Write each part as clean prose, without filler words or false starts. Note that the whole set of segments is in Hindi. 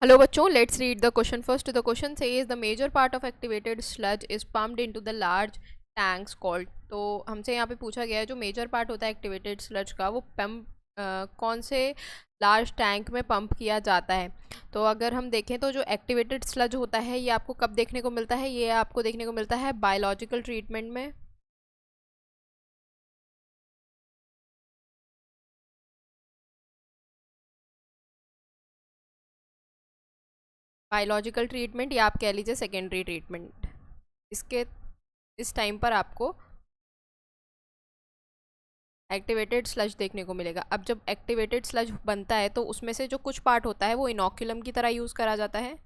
Hello बच्चों, let's read the question first. The question says the major part of activated sludge is pumped into the large tanks called. तो हमसे यहाँ पे पूछा गया है जो मेजर पार्ट होता है एक्टिवेटेड स्लज का वो पंप कौन से लार्ज टैंक में पंप किया जाता है। तो अगर हम देखें तो जो एक्टिवेटेड स्लज होता है ये आपको कब देखने को मिलता है, ये आपको देखने को मिलता है बायोलॉजिकल ट्रीटमेंट में। बायोलॉजिकल ट्रीटमेंट या आप कह लीजिए सेकेंडरी ट्रीटमेंट, इसके इस टाइम पर आपको एक्टिवेटेड स्लज देखने को मिलेगा। अब जब एक्टिवेटेड स्लज बनता है तो उसमें से जो कुछ पार्ट होता है वो इनोक्यूलम की तरह यूज़ करा जाता है।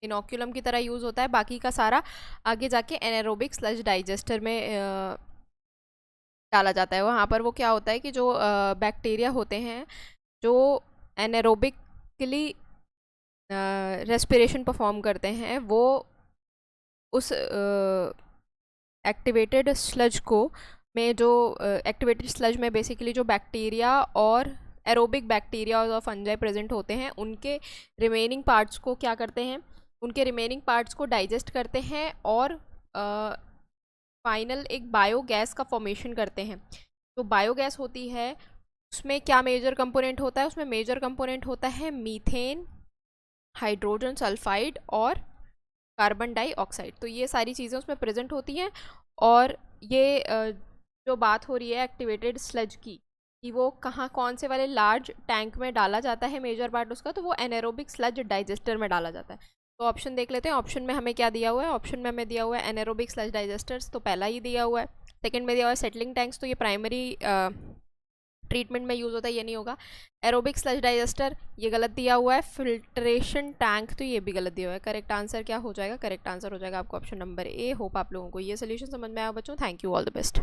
इनोक्यूलम की तरह यूज़ होता है, बाकी का सारा आगे जाके एनारोबिक स्लज डाइजेस्टर में डाला जाता है। वहाँ पर वो क्या होता है कि जो बैक्टीरिया होते हैं जो एनारोबिकली रेस्पिरेशन परफॉर्म करते हैं वो उस एक्टिवेटेड स्लज को में जो एक्टिवेटेड स्लज में बेसिकली जो बैक्टीरिया और एरोबिक बैक्टीरिया और फंजाई प्रेजेंट होते हैं उनके रिमेनिंग पार्ट्स को क्या करते हैं, उनके रिमेनिंग पार्ट्स को डाइजेस्ट करते हैं और फाइनल एक बायोगैस का फॉर्मेशन करते हैं। तो बायोगैस होती है उसमें क्या मेजर कंपोनेंट होता है, उसमें मेजर कंपोनेंट होता है मीथेन, हाइड्रोजन सल्फाइड और कार्बन डाइऑक्साइड। तो ये सारी चीज़ें उसमें प्रेजेंट होती हैं। और ये जो बात हो रही है एक्टिवेटेड स्लज की कि वो कहाँ कौन से वाले लार्ज टैंक में डाला जाता है मेजर पार्ट उसका, तो वो एनारोबिक स्लज डाइजेस्टर में डाला जाता है। तो ऑप्शन देख लेते हैं, ऑप्शन में हमें क्या दिया हुआ है। ऑप्शन में हमें दिया हुआ है एनारोबिक स्लज डाइजेस्टर्स, तो पहला ही दिया हुआ है। सेकंड में दिया हुआ है सेटलिंग टैंक्स, तो ये प्राइमरी ट्रीटमेंट में यूज़ होता है, ये नहीं होगा। एरोबिक स्लज डाइजेस्टर ये गलत दिया हुआ है। फिल्ट्रेशन टैंक तो ये भी गलत दिया हुआ है। करेक्ट आंसर क्या हो जाएगा, करेक्ट आंसर हो जाएगा आपको ऑप्शन नंबर ए। होप आप लोगों को ये सोल्यूशन समझ में आया बच्चों। Thank you, all the best.